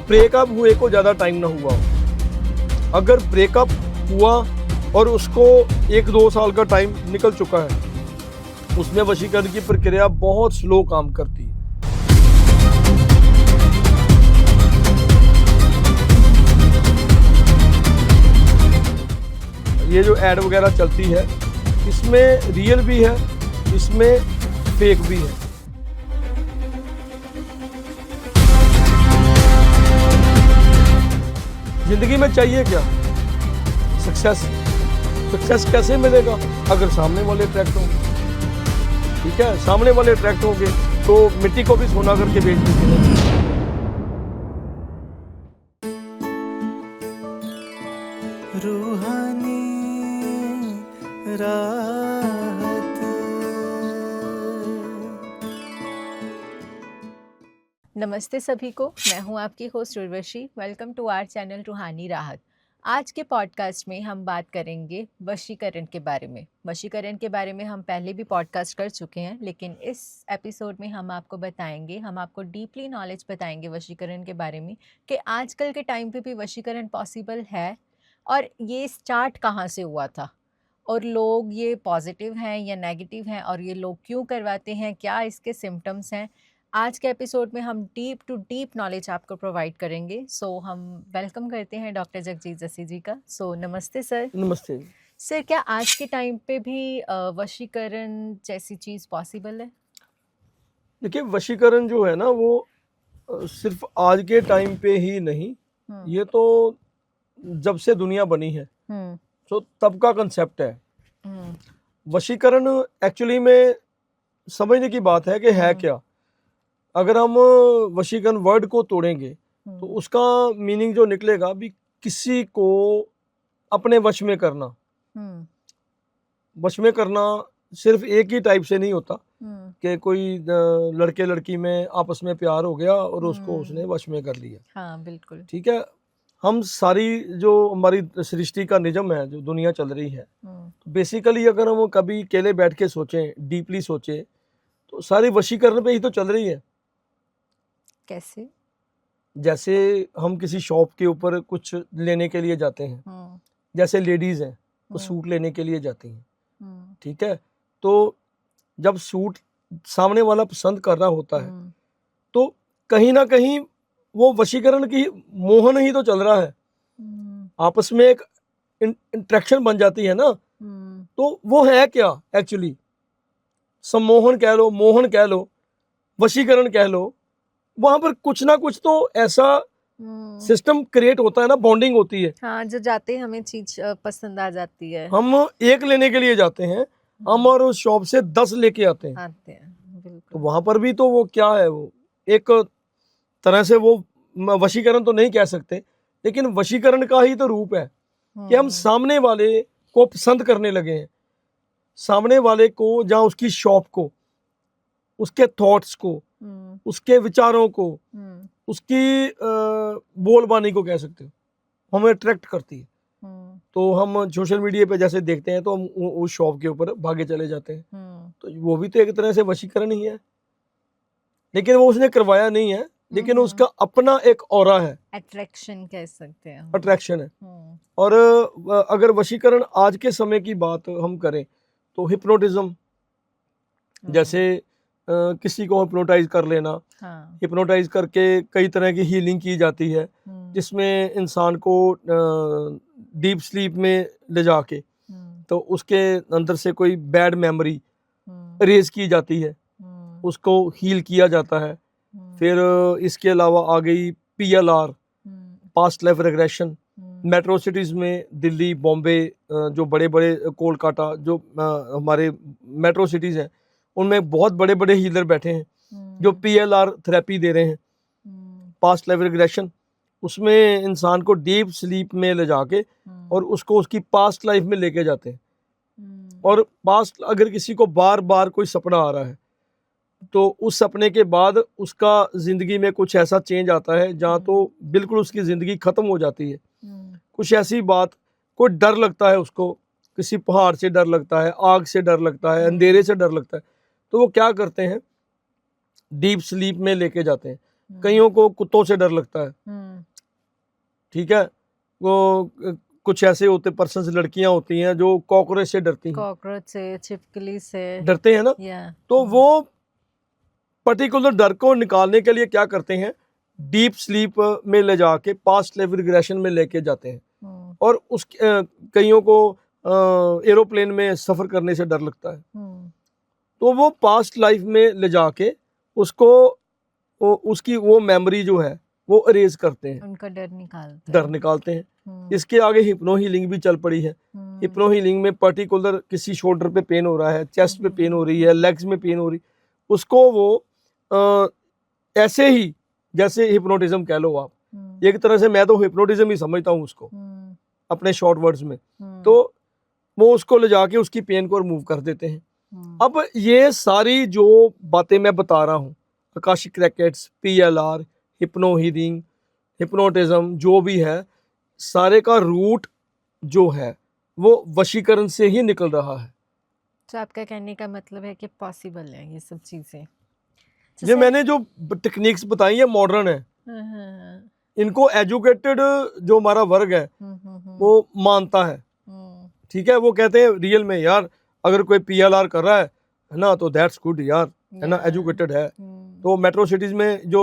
Breakup हुए को ज़्यादा टाइम ना हुआ हो। अगर ब्रेकअप हुआ और उसको 1-2 साल का टाइम निकल चुका है, उसमें वशीकरण की प्रक्रिया बहुत स्लो काम करती है। ये जो ऐड वगैरह चलती है, इसमें रियल भी है, इसमें फेक भी है। जिंदगी में चाहिए क्या? सक्सेस। सक्सेस कैसे मिलेगा? अगर सामने वाले अट्रैक्ट होंगे। ठीक है, सामने वाले अट्रैक्ट होंगे तो मिट्टी को भी सोना करके बेच देंगे। रूहानी राहत। नमस्ते सभी को, मैं हूं आपकी host Urvashi. Welcome to our channel Roohani Rahat. आज के पॉडकास्ट में हम बात करेंगे वशीकरण के बारे में। वशीकरण के बारे में हम पहले भी पॉडकास्ट कर चुके हैं, लेकिन इस एपिसोड में हम आपको बताएंगे, हम आपको डीपली नॉलेज बताएंगे वशीकरण के बारे में कि आजकल के टाइम पे भी वशीकरण पॉसिबल है और ये स्टार्ट कहाँ से हुआ था और लोग ये पॉजिटिव हैं या नेगेटिव हैं और ये लोग क्यों करवाते हैं, क्या इसके सिम्टम्स हैं। आज के एपिसोड में हम डीप टू डीप नॉलेज आपको प्रोवाइड करेंगे। सो हम वेलकम करते हैं डॉक्टर जगजीत जस्सी जी का। सो नमस्ते सर। नमस्ते सर, क्या आज के टाइम पे भी वशीकरण जैसी चीज़ पॉसिबल है? देखिए, वशीकरण जो है ना वो सिर्फ आज के टाइम पे ही नहीं, ये तो जब से दुनिया बनी है तो तब का कंसेप्ट है। वशीकरण एक्चुअली में समझने की बात है कि है क्या। अगर हम वशीकरण वर्ड को तोड़ेंगे तो उसका मीनिंग जो निकलेगा भी किसी को अपने वश में करना। वश में करना सिर्फ एक ही टाइप से नहीं होता कि कोई लड़के लड़की में आपस में प्यार हो गया और उसको उसने वश में कर लिया। हाँ, बिल्कुल। ठीक है, हम सारी जो हमारी सृष्टि का निजम है, जो दुनिया चल रही है, तो बेसिकली अगर हम कभी अकेले बैठ के सोचें, डीपली सोचें, तो सारी वशीकरण पे ही तो चल रही है। कैसे? जैसे हम किसी शॉप के ऊपर कुछ लेने के लिए जाते हैं, जैसे लेडीज हैं वो सूट लेने के लिए जाती हैं। ठीक है, तो जब सूट सामने वाला पसंद कर रहा होता है तो कहीं ना कहीं वो वशीकरण की मोहन ही तो चल रहा है। आपस में एक इंट्रैक्शन बन जाती है ना, तो वो है क्या एक्चुअली? सम्मोहन कह लो, मोहन कह लो, वशीकरण कह लो। वहां पर कुछ ना कुछ तो ऐसा सिस्टम क्रिएट होता है ना, बॉन्डिंग होती है। हाँ, जो जाते हैं हमें चीज पसंद आ जाती है। हम एक लेने के लिए जाते हैं, हम और उस शॉप से 10 लेके आते हैं। बिल्कुल। तो वहां पर भी तो वो क्या है, वो एक तरह से वो वशीकरण तो नहीं कह सकते, लेकिन वशीकरण का ही तो रूप है कि हम सामने वाले को पसंद करने लगे हैं। सामने वाले को, जहाँ उसकी शॉप को, उसके थॉट्स को, उसके विचारों को, उसकी बोलबानी को कह सकते हो, हमें अट्रैक्ट करती है। तो हम सोशल मीडिया पे जैसे देखते हैं तो हम उस शॉप के ऊपर भागे चले जाते हैं। तो वो भी तो एक तरह से वशीकरण ही है, लेकिन वो उसने करवाया नहीं है, लेकिन उसका अपना एक ऑरा है, अट्रैक्शन कह सकते हैं, अट्रैक्शन है। और अगर वशीकरण आज के समय की बात हम करें तो हिप्नोटिज्म, जैसे किसी को हिप्नोटाइज कर लेना। हिप्नोटाइज करके कई तरह की हीलिंग की जाती है, जिसमें इंसान को डीप स्लीप में ले जाके तो उसके अंदर से कोई बैड मेमोरी इरेज की जाती है, उसको हील किया जाता है। फिर इसके अलावा आ गई PLR, past life regression. Metro cities में दिल्ली, बॉम्बे, जो बड़े बड़े, कोलकाता, जो हमारे मेट्रो सिटीज़ हैं, उनमें बहुत बड़े बड़े हीलर बैठे हैं जो PLR थेरेपी दे रहे हैं, पास्ट लाइफ रिग्रेशन। उसमें इंसान को डीप स्लीप में ले जाके और उसको उसकी पास्ट लाइफ में लेके जाते हैं। और पास्ट, अगर किसी को बार बार कोई सपना आ रहा है तो उस सपने के बाद उसका ज़िंदगी में कुछ ऐसा चेंज आता है जहाँ तो बिल्कुल उसकी ज़िंदगी ख़त्म हो जाती है। कुछ ऐसी बात, कोई डर लगता है उसको, किसी पहाड़ से डर लगता है, आग से डर लगता है, अंधेरे से डर लगता है, तो वो क्या करते हैं, डीप स्लीप में लेके जाते हैं। कईयों को कुत्तों से डर लगता है, ठीक है, वो कुछ ऐसे होते पर्सन्स, लड़कियां होती हैं जो कॉकरोच से डरती हैं, कॉकरोच से, छिपकली से डरते हैं ना, तो वो पर्टिकुलर डर को निकालने के लिए क्या करते हैं, डीप स्लीप में ले जाके पास्ट लाइफ रिग्रेशन में लेके जाते हैं। और उस कईयों को एरोप्लेन में सफर करने से डर लगता है, तो वो पास्ट लाइफ में ले जाके उसको उसकी वो मेमोरी जो है वो अरेज करते हैं, उनका डर निकालते हैं। इसके आगे हिप्नो हीलिंग भी चल पड़ी है। हिप्नो हीलिंग में पर्टिकुलर किसी शोल्डर पे पेन हो रहा है, चेस्ट पे पेन हो रही है, लेग्स में पेन हो रही, उसको वो ऐसे ही जैसे हिप्नोटिज्म कह लो आप, एक तरह से मैं तो हिप्नोटिज्म ही समझता हूँ उसको अपने शॉर्ट वर्ड्स में, तो वो उसको ले जाके उसकी पेन को रिमूव कर देते हैं। अब ये सारी जो बातें मैं बता रहा हूँ, Akashic rackets, PLR, hypno healing, hypnotism जो भी है, सारे का रूट जो है वो वशीकरण से ही निकल रहा है। तो आपका कहने का मतलब है कि पॉसिबल है ये सब चीजें। ये मैंने जो टेक्निक्स बताई है मॉडर्न है, इनको एजुकेटेड जो हमारा वर्ग है वो मानता है, ठीक है, वो कहते हैं रियल में यार अगर कोई PLR कर रहा है ना तो दैट्स गुड यार, है ना, एजुकेटेड है। तो मेट्रो सिटीज में जो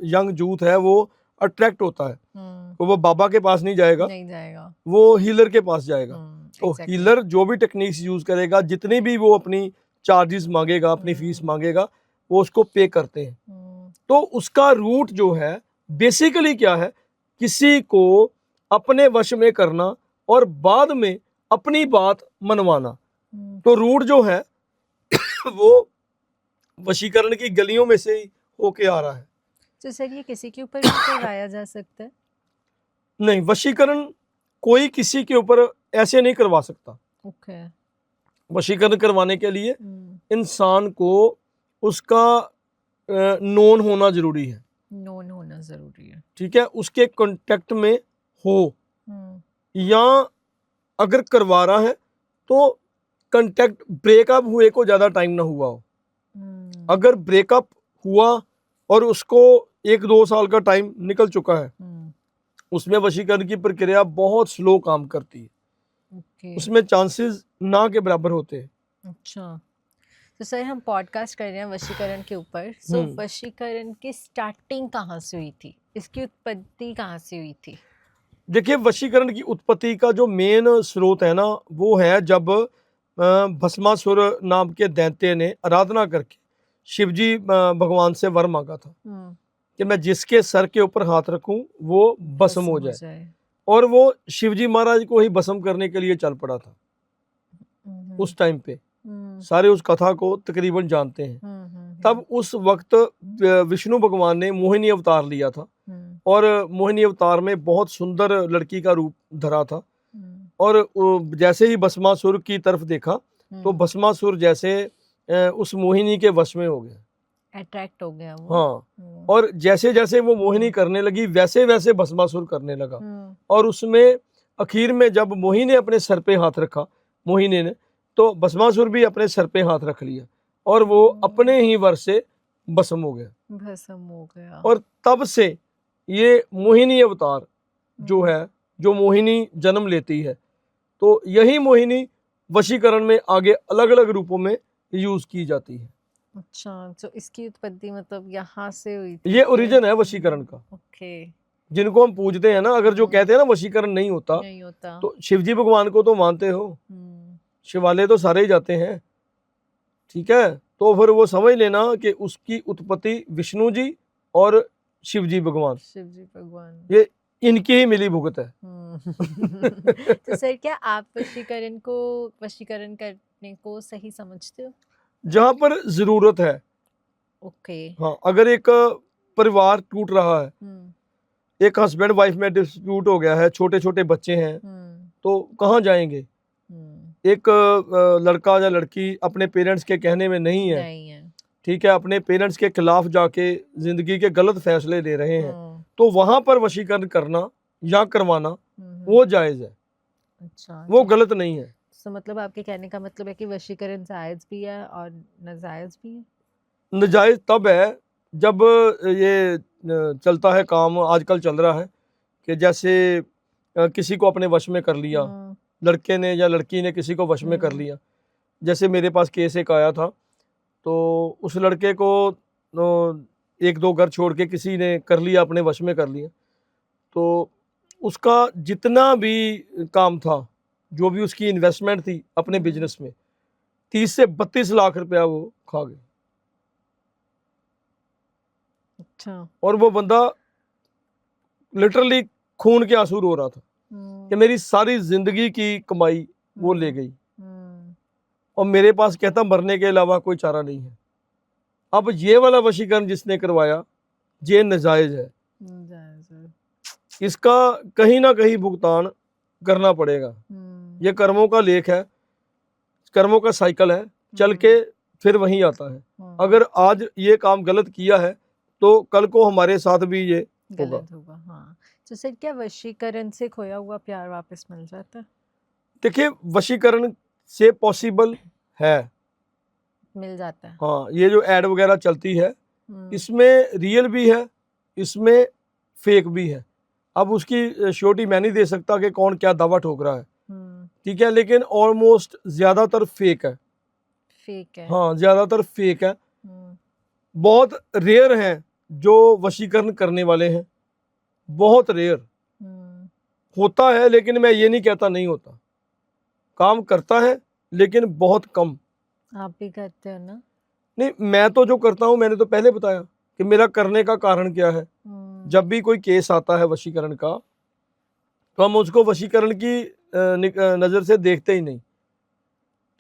यंग यूथ है वो अट्रैक्ट होता है, तो वो बाबा के पास नहीं जाएगा, वो हीलर के पास जाएगा। तो हीलर जो भी टेक्निक्स यूज करेगा, जितनी भी वो अपनी चार्जेस मांगेगा, अपनी फीस मांगेगा, वो उसको पे करते हैं। तो उसका रूट जो है बेसिकली क्या है, किसी को अपने वश में करना और बाद में अपनी बात मनवाना। तो रूट जो है वो वशीकरण की गलियों में से ही होके आ रहा है। तो सर ये किसी के ऊपर भी करवाया जा सकता है? नहीं, वशीकरण कोई किसी के ऊपर ऐसे नहीं करवा सकता। वशीकरण करवाने के लिए इंसान को उसका नोन होना जरूरी है, ठीक है, उसके कांटेक्ट में हो, या अगर करवा रहा है तो कांटेक्ट ब्रेकअप हुए को ज्यादा टाइम ना हुआ हो। अगर ब्रेकअप हुआ और उसको 1-2 साल का टाइम निकल चुका है, उसमें वशीकरण की प्रक्रिया बहुत स्लो काम करती है, उसमें चांसेस ना के बराबर होते हैं। अच्छा, तो सर हम पॉडकास्ट कर रहे हैं वशीकरण के ऊपर, सो वशीकरण की स्टार्टिंग कहाँ से हुई थी, इसकी उत्पत्ति कहाँ से हुई थी? देखिए, वशीकरण की उत्पत्ति का जो मेन स्रोत है ना, वो है जब भस्मासुर नाम के दैत्य ने आराधना करके शिवजी भगवान से वर मांगा था कि मैं जिसके सर के ऊपर हाथ रखूं वो भस्म हो जाए, और वो शिवजी महाराज को ही भस्म करने के लिए चल पड़ा था। उस टाइम पे सारे उस कथा को तकरीबन जानते हैं। तब उस वक्त विष्णु भगवान ने मोहिनी अवतार लिया था, और मोहिनी अवतार में बहुत सुंदर लड़की का रूप धरा था, और जैसे ही भस्मासुर की तरफ देखा तो भस्मासुर जैसे उस मोहिनी के वश में हो गया, अट्रैक्ट हो गया वो। हाँ, और जैसे जैसे वो मोहिनी करने लगी वैसे वैसे भस्मासुर करने लगा, और उसमें आखिर में जब मोहिनी ने अपने सर पे हाथ रखा, मोहिनी ने, तो भस्मासुर भी अपने सर पे हाथ रख लिया, और वो अपने ही वर से भस्म हो गया। और तब से ये मोहिनी अवतार जो है, जो मोहिनी जन्म लेती है, तो यही मोहिनी वशीकरण में आगे अलग अलग रूपों में यूज की जाती है। अच्छा, तो इसकी उत्पत्ति मतलब यहाँ से हुई थी? ये ओरिजिन है वशीकरण का। जिनको हम पूजते हैं ना, अगर जो कहते हैं ना वशीकरण नहीं होता, तो शिवजी भगवान को तो मानते हो, शिवालय तो सारे ही जाते हैं, ठीक है, तो फिर वो समझ लेना कि उसकी उत्पत्ति विष्णु जी और शिवजी भगवान ये इनकी ही मिली भुगत है। तो सर क्या आप वशीकरण करने को सही समझते हो? जहां पर जरूरत है, हाँ, अगर एक परिवार टूट रहा है, एक हस्बैंड वाइफ में डिस्प्यूट हो गया है, छोटे छोटे बच्चे हैं, तो कहाँ जाएंगे? एक लड़का या लड़की अपने पेरेंट्स के कहने में नहीं है, ठीक है, अपने पेरेंट्स के खिलाफ जाके जिंदगी के गलत फैसले ले रहे हैं, तो वहां पर वशीकरण करना या करवाना वो जायज है। अच्छा, वो गलत नहीं है। तो मतलब आपके कहने का मतलब है कि वशीकरण जायज भी है और नाजायज भी है? नाजायज तब है जब ये चलता है काम, आजकल चल रहा है कि जैसे किसी को अपने वश में कर लिया, लड़के ने या लड़की ने किसी को वश में कर लिया। जैसे मेरे पास केस एक आया था, तो उस लड़के को एक दो घर छोड़ के किसी ने कर लिया, अपने वश में कर लिया। तो उसका जितना भी काम था, जो भी उसकी इन्वेस्टमेंट थी अपने बिजनेस में, 30 से 32 लाख रुपया वो खा गए। अच्छा। और वो बंदा लिटरली खून के आंसू रो रहा था कि मेरी सारी जिंदगी की कमाई वो ले गई और मेरे पास कहता मरने के अलावा कोई चारा नहीं है। अब ये वाला वशीकरण जिसने करवाया, ये नाजायज है, इसका कहीं ना कहीं भुगतान करना पड़ेगा। ये कर्मों का लेख है, कर्मों का साइकिल है, चल के फिर वहीं आता है। अगर आज ये काम गलत किया है तो कल को हमारे साथ भी ये गलत होगा। हाँ, तो सर क्या वशीकरण से खोया हुआ प्यार वापस मिल जाता है? देखिए, वशीकरण से पॉसिबल है, मिल जाता है। हाँ, ये जो एड वगैरह चलती है इसमें रियल भी है, इसमें फेक भी है। अब उसकी श्योरिटी मैं नहीं दे सकता कि कौन क्या दावा ठोक रहा है, ठीक है, लेकिन ऑलमोस्ट ज्यादातर फेक है। फेक है, हाँ, ज्यादातर फेक है। बहुत रेयर हैं जो वशीकरण करने वाले हैं, बहुत रेयर होता है, लेकिन मैं ये नहीं कहता नहीं होता, काम करता है लेकिन बहुत कम। आप भी करते हो ना? नहीं, मैं तो जो करता हूँ, मैंने तो पहले बताया कि मेरा करने का कारण क्या है। जब भी कोई केस आता है वशीकरण का, तो हम उसको वशीकरण की नज़र से देखते ही नहीं,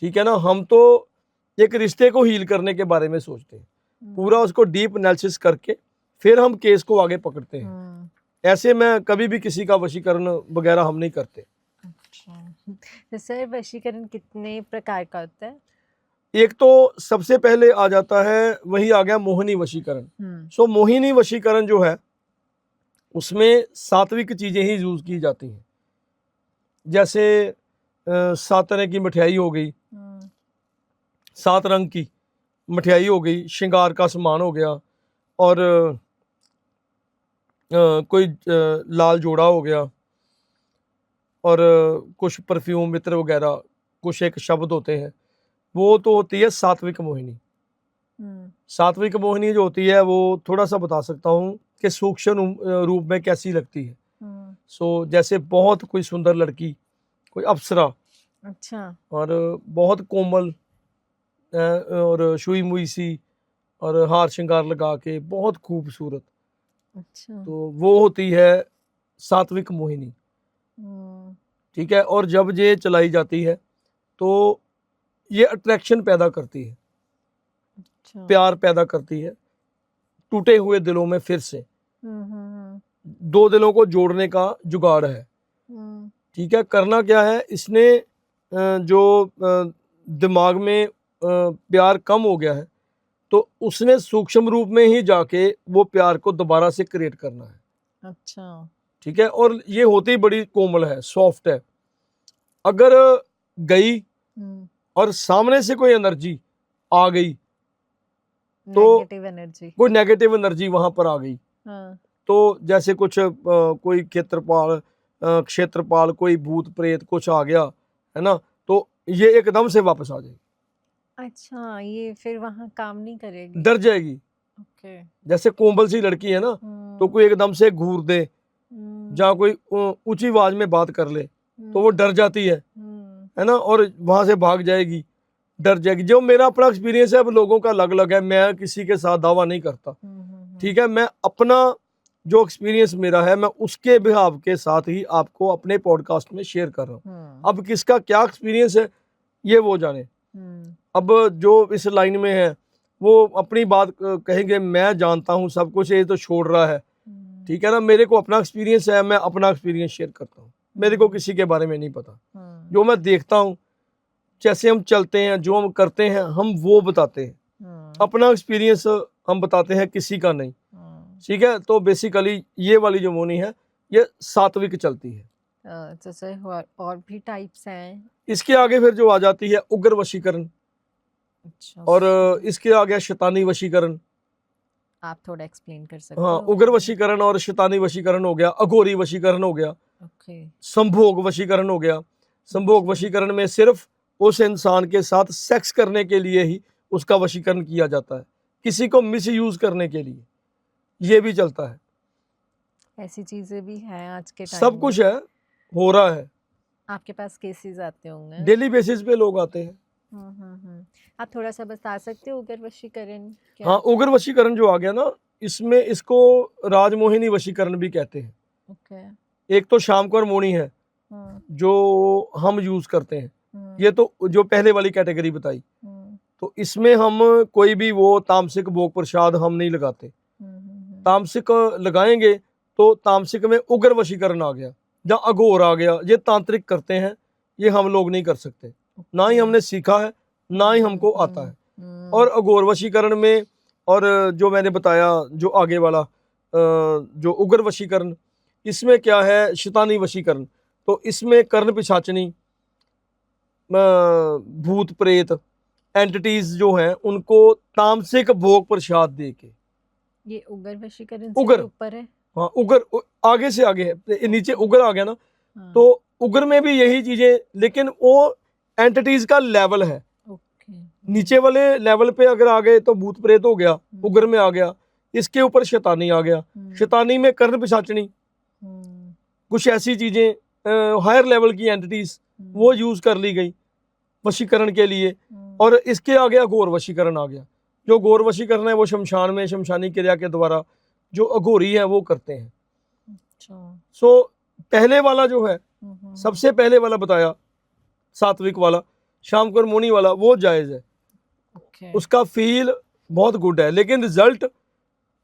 ठीक है ना। हम तो एक रिश्ते को हील करने के बारे में सोचते हैं, पूरा उसको डीप एनालिसिस करके फिर हम केस को आगे पकड़ते हैं। ऐसे में कभी भी किसी का वशीकरण वगैरह हम नहीं करते। अच्छा, तो सर वशीकरण कितने प्रकार का होता है? एक तो सबसे पहले आ जाता है, वही आ गया मोहिनी वशीकरण। सो मोहिनी वशीकरण जो है उसमें सात्विक चीजें ही यूज की जाती हैं। जैसे 7 तरह की मिठाई हो गई, 7 रंग की मिठाई हो गई, श्रृंगार का सामान हो गया, और कोई लाल जोड़ा हो गया, और कुछ परफ्यूम मित्र वगैरह, कुछ एक शब्द होते हैं, वो तो होती है सात्विक मोहिनी। सात्विक मोहिनी जो होती है वो थोड़ा सा बता सकता हूँ कि सूक्ष्म रूप में कैसी लगती है। सो जैसे बहुत कोई सुंदर लड़की, कोई अप्सरा, अच्छा, और बहुत कोमल और शुई मुई सी, और हार श्रृंगार लगा के बहुत खूबसूरत, अच्छा, तो वो होती है सात्विक मोहिनी, ठीक है। और जब ये चलाई जाती है तो ये अट्रैक्शन पैदा करती है, अच्छा, प्यार पैदा करती है, टूटे हुए दिलों में फिर से 2 दिलों को जोड़ने का जुगाड़ है, ठीक है। करना क्या है, इसने जो दिमाग में प्यार कम हो गया है, तो उसने सूक्ष्म रूप में ही जाके वो प्यार को दोबारा से क्रिएट करना है। अच्छा, ठीक है। और ये होती ही बड़ी कोमल है, सॉफ्ट है। अगर गई और सामने से कोई एनर्जी आ गई, तो नेगेटिव एनर्जी, कोई नेगेटिव एनर्जी वहां पर आ गई, तो जैसे कुछ कोई क्षेत्रपाल, कोई भूत प्रेत कुछ आ गया है ना, तो ये एकदम से वापस आ जाएगी। अच्छा, ये फिर वहां काम नहीं करेगी, डर जाएगी। ओके। जैसे कोमल सी लड़की है ना, तो कोई एकदम से घूर दे, जहाँ कोई ऊंची आवाज में बात कर ले, तो वो डर जाती है ना, और वहां से भाग जाएगी, डर जाएगी। जो मेरा अपना एक्सपीरियंस है, अब लोगों का अलग अलग है, मैं किसी के साथ दावा नहीं करता, ठीक है। मैं अपना जो एक्सपीरियंस मेरा है, मैं उसके बिहाव के साथ ही आपको अपने पॉडकास्ट में शेयर कर रहा हूँ। अब किसका क्या एक्सपीरियंस है ये वो जाने। अब जो इस लाइन में है वो अपनी बात कहेंगे, मैं जानता हूँ सब कुछ, ये तो छोड़ रहा है, ठीक है ना। मेरे को अपना एक्सपीरियंस है, मैं अपना एक्सपीरियंस शेयर करता हूँ, मेरे को किसी के बारे में नहीं पता। जो मैं देखता हूँ, जैसे हम चलते हैं, जो हम करते हैं, हम वो बताते हैं, अपना एक्सपीरियंस हम बताते हैं, किसी का नहीं, ठीक है। तो बेसिकली ये वाली जो मोनी है ये सात्विक चलती है। तो सर और भी टाइप्स हैं? इसके आगे फिर जो आ जाती है उग्र वशीकरण, अच्छा, और इसके आ गया शैतानी वशीकरण, आप थोड़ा एक्सप्लेन कर सकते हाँ, हो? उग्र वशीकरण और शैतानी वशीकरण हो गया, अघोरी वशीकरण हो गया, ओके। संभोग वशीकरण हो गया। संभोग अच्छा। वशीकरण में सिर्फ उस इंसान के साथ सेक्स करने के लिए ही उसका वशीकरण किया जाता है, किसी को मिस यूज करने के लिए ये भी चलता है। ऐसी चीजें भी हैं आज के टाइम सब में? कुछ है, हो रहा है, आपके पास केसेस आते होंगे? डेली बेसिस पे लोग आते हैं। आप थोड़ा सा बता सकते हो उग्र वशीकरण क्या हाँ, होता है? उग्र वशीकरण जो आ गया ना, इसमें इसको राजमोहिनी वशीकरण भी कहते हैं। ओके। एक तो शाम को मोनी है हम्म, जो हम यूज करते हैं, हम्म, ये तो जो पहले वाली कैटेगरी बताई। हम्म, तो इसमें हम कोई भी वो तामसिक भोग प्रसाद हम नहीं लगाते। तामसिक लगाएंगे तो तामसिक में उग्र वशीकरण आ गया, या अघोर आ गया, ये तांत्रिक करते हैं, ये हम लोग नहीं कर सकते, ना ही हमने सीखा है, ना ही हमको आता है। और अघोर वशीकरण में, और जो मैंने बताया जो आगे वाला जो उग्र वशीकरण, इसमें क्या है, शैतानी वशीकरण। तो इसमें कर्ण पिशाचनी, भूत प्रेत एंटिटीज जो हैं उनको तामसिक भोग प्रसाद दे के। ये उग्र वशीकरण से उग्र, भी ऊपर है? हाँ उग्र आगे से आगे है, नीचे उग्र आ गया ना। हाँ। तो उग्र में भी यही चीजें, लेकिन वो एंटिटीज का लेवल है। ओके। नीचे वाले लेवल पे अगर आ गए तो भूत प्रेत हो गया, उग्र में आ गया। इसके ऊपर शैतानी आ गया, शैतानी में कर्ण पिशाचनी, कुछ ऐसी चीजें हायर लेवल की एंटिटीज वो यूज कर ली गई वशीकरण के लिए। और इसके आ गया घोर वशीकरण आ गया। जो घोर वशीकरण है वो शमशान में शमशानी क्रिया के द्वारा जो अघोरी है वो करते हैं। अच्छा। सो पहले वाला जो है, सबसे पहले वाला बताया सात्विक वाला, शाम को मुनि वाला, वो जायज है। ओके। उसका फील बहुत गुड है, लेकिन रिजल्ट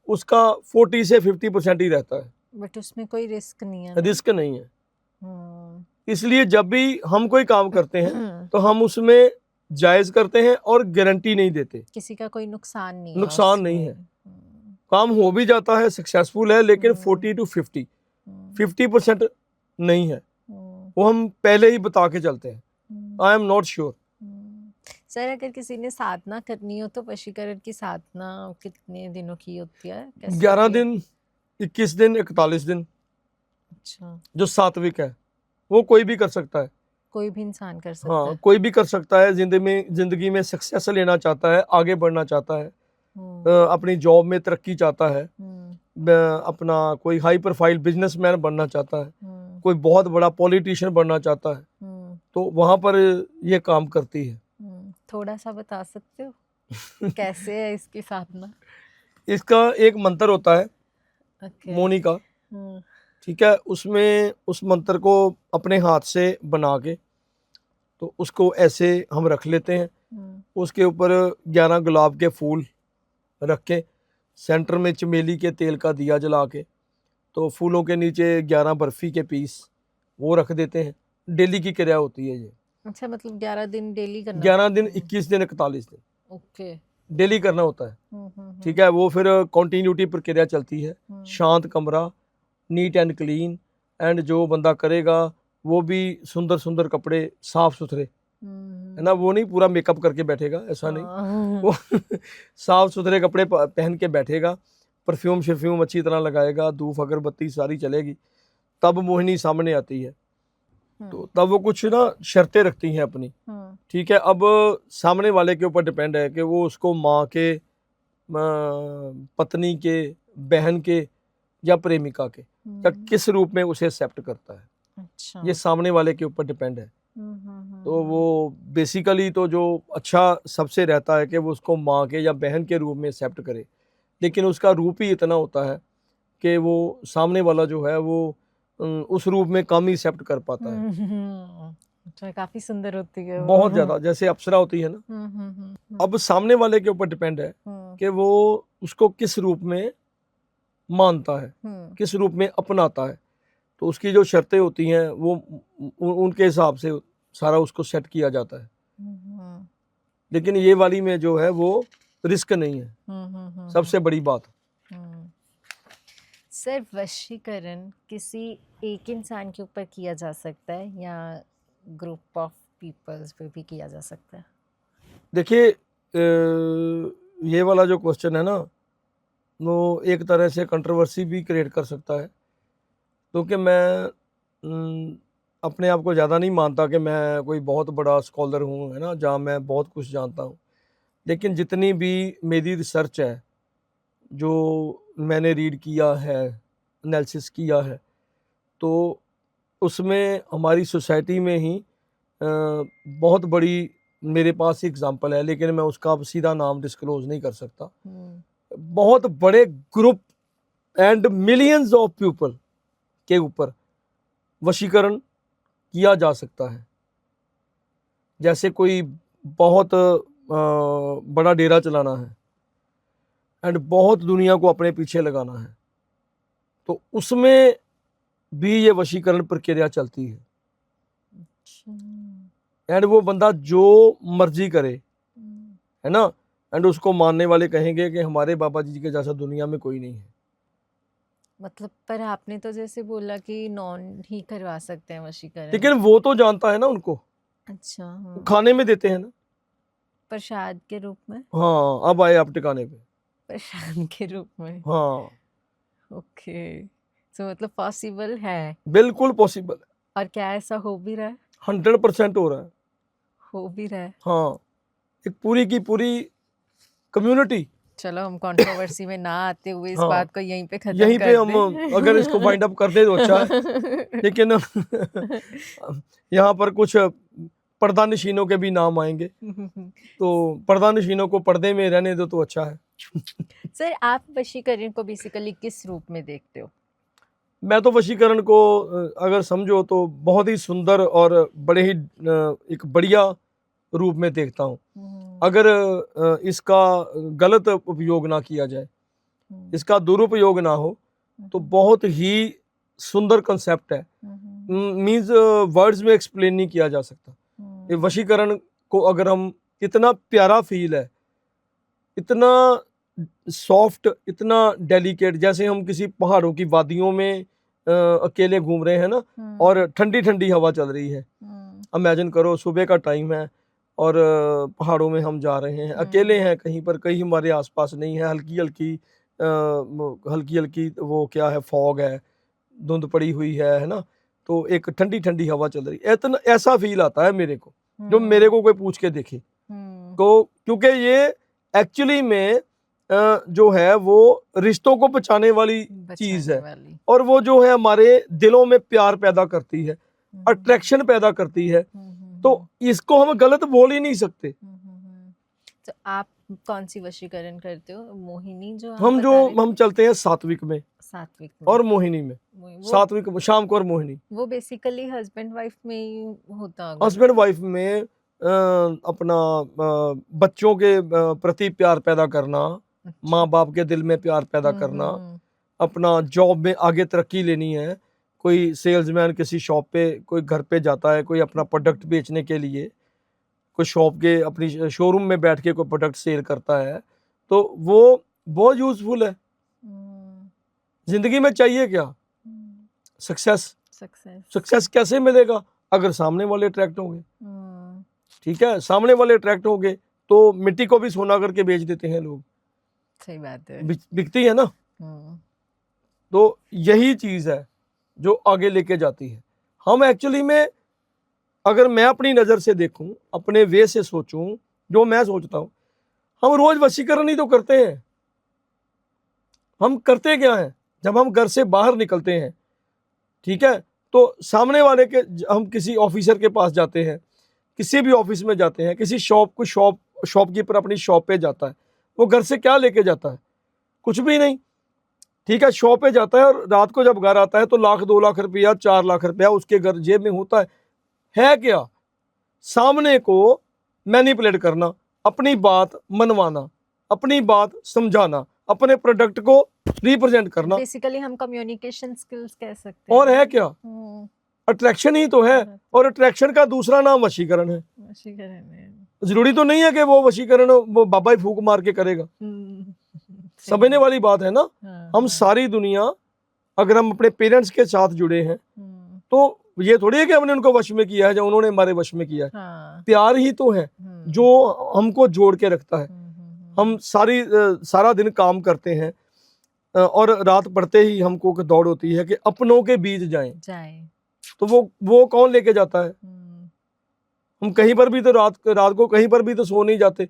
उसका 40 से 50% ही रहता है, बट उसमें कोई रिस्क नहीं है ना? रिस्क नहीं है। हम्म, इसलिए जब भी हम कोई काम करते हैं तो हम उसमें जायज करते हैं और गारंटी नहीं देते, किसी का कोई नुकसान नहीं है नुकसान नहीं उसमें। है। काम हो भी जाता है, सक्सेसफुल है, लेकिन 40 to 50% नहीं है, वो हम पहले ही बता के चलते हैं। I am not sure. Sir, अगर किसी ने साधना करनी हो तो वशीकरण की साधना कितने दिनों की होती है? कैसे 11 होती है? दिन, 21 दिन, 41 दिन। अच्छा। जो सात्विक है वो कोई भी कर सकता है। कोई भी इंसान कर सकता हाँ, है? कोई भी कर सकता है। जिंदगी में सक्सेस लेना चाहता है, आगे बढ़ना चाहता है, अपनी जॉब में तरक्की चाहता है, अपना कोई हाई प्रोफाइल बिजनेसमैन बनना चाहता है, कोई बहुत बड़ा पॉलिटिशियन बनना चाहता है, तो वहां पर ये काम करती है। थोड़ा सा बता सकते हो कैसे है इसकी साधना? इसका एक मंत्र होता है ओके। मोनी का, ठीक है। उसमें उस मंत्र को अपने हाथ से बना के, तो उसको ऐसे हम रख लेते हैं। उसके ऊपर 11 गुलाब के फूल रख के, सेंटर में चमेली के तेल का दिया जला के, तो फूलों के नीचे 11 बर्फी के पीस वो रख देते हैं। डेली की क्रिया होती है ये। अच्छा, मतलब 11 दिन डेली करना? 11 दिन, 21 दिन, 41 दिन, ओके। डेली करना होता है, ठीक है। वो फिर कॉन्टीन्यूटी प्रक्रिया चलती है। शांत कमरा, नीट एंड क्लीन, एंड जो बंदा करेगा वो भी सुंदर सुंदर कपड़े, साफ सुथरे, है ना। वो नहीं पूरा मेकअप करके बैठेगा, ऐसा नहीं। वो साफ सुथरे कपड़े पहन के बैठेगा, परफ्यूम शर्फ्यूम अच्छी तरह लगाएगा, धूप अगरबत्ती सारी चलेगी, तब मोहिनी सामने आती है। तो तब वो कुछ ना शर्तें रखती हैं अपनी, ठीक है। अब सामने वाले के ऊपर डिपेंड है कि वो उसको माँ के, पत्नी के, बहन के, या प्रेमिका के, या किस रूप में उसे एक्सेप्ट करता है। अच्छा। ये सामने वाले के ऊपर डिपेंड है। तो वो बेसिकली तो जो अच्छा सबसे रहता है कि वो उसको माँ के या बहन के रूप में एक्सेप्ट करे, लेकिन उसका रूप ही इतना होता है कि वो सामने वाला जो है वो उस रूप में कम ही एक्सेप्ट कर पाता है। अच्छा, काफी सुंदर होती है वो। बहुत ज्यादा, जैसे अप्सरा होती है ना। अब सामने वाले के ऊपर डिपेंड है कि वो उसको किस रूप में मानता है, किस रूप में अपनाता है। तो उसकी जो शर्तें होती हैं वो उनके हिसाब से सारा उसको सेट किया जाता है। लेकिन ये वाली में जो है वो रिस्क नहीं है, सबसे बड़ी बात। सर, वशीकरण किसी एक इंसान के ऊपर किया जा सकता है या ग्रुप ऑफ पीपल्स पे भी किया जा सकता है? देखिए, ये वाला जो क्वेश्चन है ना, वो एक तरह से कंट्रोवर्सी भी क्रिएट कर सकता है, क्योंकि मैं अपने आप को ज़्यादा नहीं मानता कि मैं कोई बहुत बड़ा स्कॉलर हूँ, है ना, जहाँ मैं बहुत कुछ जानता हूँ। लेकिन जितनी भी मेरी रिसर्च है, जो मैंने रीड किया है, एनालिसिस किया है, तो उसमें हमारी सोसाइटी में ही बहुत बड़ी मेरे पास एग्जांपल है, लेकिन मैं उसका अब सीधा नाम डिस्क्लोज नहीं कर सकता। बहुत बड़े group and millions of people के ऊपर वशीकरण किया जा सकता है। जैसे कोई बहुत बड़ा डेरा चलाना है एंड बहुत दुनिया को अपने पीछे लगाना है, तो उसमें भी ये वशीकरण प्रक्रिया चलती है। एंड वो बंदा जो मर्जी करे, है ना, एंड उसको मानने वाले कहेंगे कि हमारे बाबा जी के जैसा दुनिया में कोई नहीं है। मतलब पर आपने तो जैसे बोला कि नॉन ही करवा सकते हैं वशीकरण, लेकिन वो तो जानता है ना उनको। अच्छा। वो खाने में देते हैं ना, प्रसाद के रूप में। हाँ, अब आए आप ठिकाने पे। प्रसाद के रूप में, हाँ, ओके। तो मतलब पॉसिबल है, बिल्कुल पॉसिबल है, और क्या ऐसा हो भी रहा है? 100% हो रहा है। हो भी रहा है। हाँ, एक पूरी की पूरी कम्युनिटी। चलो हम कंट्रोवर्सी में ना आते हुए इस हाँ, बात को यहीं पे खत्म यहीं कर पे हम दें। अगर इसको वाइंड अप कर दे तो अच्छा है। लेकिन यहाँ पर कुछ पर्दा नशीनों के भी नाम आएंगे, तो पर्दा नशीनों को पर्दे में रहने दो तो अच्छा है। सर, आप वशीकरण को बेसिकली किस रूप में देखते हो? मैं तो वशीकरण को अगर समझो तो बहुत ही सुंदर और बड़े ही एक बढ़िया रूप में देखता हूँ। अगर इसका गलत उपयोग ना किया जाए, इसका दुरुपयोग ना हो, तो बहुत ही सुंदर कंसेप्ट है। मींस वर्ड्स में एक्सप्लेन नहीं किया जा सकता। ये वशीकरण को अगर हम, इतना प्यारा फील है, इतना सॉफ्ट, इतना डेलिकेट, जैसे हम किसी पहाड़ों की वादियों में अकेले घूम रहे हैं ना, और ठंडी ठंडी हवा चल रही है। इमेजिन करो सुबह का टाइम है और पहाड़ों में हम जा रहे हैं, अकेले हैं कहीं पर, कहीं हमारे आसपास नहीं है, हल्की हल्की वो क्या है, फॉग है, धुंध पड़ी हुई है ना, तो एक ठंडी ठंडी हवा चल रही है। इतना ऐसा फील आता है मेरे को, जो मेरे को कोई पूछ के देखे तो, क्योंकि ये एक्चुअली में जो है वो रिश्तों को बचाने वाली चीज है, और वो जो है हमारे दिलों में प्यार पैदा करती है, अट्रैक्शन पैदा करती है, तो इसको हम गलत बोल ही नहीं सकते। तो आप कौन सी वशीकरण करते हो? मोहिनी जो हम चलते हैं सात्विक में और मोहिनी में। सात्विक शाम को और मोहिनी वो बेसिकली हस्बैंड वाइफ में ही होता है। हस्बैंड वाइफ में अपना बच्चों के प्रति प्यार पैदा करना, माँ बाप के दिल में प्यार पैदा करना, अपना जॉब में आगे तरक्की लेनी है। कोई सेल्समैन किसी शॉप पे, कोई घर पे जाता है, कोई अपना प्रोडक्ट बेचने के लिए, कोई शॉप के अपनी शोरूम में बैठ के कोई प्रोडक्ट सेल करता है, तो वो बहुत यूजफुल है। जिंदगी में चाहिए क्या? सक्सेस। सक्सेस कैसे मिलेगा? अगर सामने वाले अट्रैक्ट होंगे। ठीक है, सामने वाले अट्रैक्ट होंगे तो मिट्टी को भी सोना करके बेच देते हैं लोग। सही बात है, बिकती है ना। तो यही चीज है जो आगे लेके जाती है। हम एक्चुअली में, अगर मैं अपनी नजर से देखूं, अपने वे से सोचूं, जो मैं सोचता हूं, हम रोज वशीकरण ही तो करते हैं। हम करते क्या है, जब हम घर से बाहर निकलते हैं, ठीक है, तो सामने वाले के, हम किसी ऑफिसर के पास जाते हैं, किसी भी ऑफिस में जाते हैं, किसी शॉपकीपर अपनी शॉप पे जाता है, वो घर से क्या लेके जाता है? कुछ भी नहीं। ठीक है, शॉप पे जाता है और रात को जब घर आता है तो 1,00,000 2 लाख रुपया 4 लाख रुपया उसके घर जेब में होता है क्या? सामने को मैनिपुलेट करना, अपनी बात मनवाना, अपनी बात समझाना, अपने प्रोडक्ट को रिप्रेजेंट करना। बेसिकली हम कम्युनिकेशन स्किल्स कह सकते हैं। और है क्या? अट्रैक्शन ही तो है, और अट्रैक्शन का दूसरा नाम वशीकरण है। जरूरी तो नहीं है कि वो वशीकरण वो बाबा ही फूक मार के करेगा। समझने वाली बात है ना। हम सारी दुनिया, अगर हम अपने पेरेंट्स के साथ जुड़े हैं, तो ये थोड़ी है कि हमने उनको वश में किया है, जो उन्होंने हमारे वश में किया है। प्यार ही तो है जो हमको जोड़ के रखता है। हम सारा दिन काम करते हैं, और रात पड़ते ही हमको एक दौड़ होती है कि अपनों के बीच जाएं। तो वो कौन लेके जाता है? हम कहीं पर भी तो रात को कहीं पर भी तो सो नहीं जाते,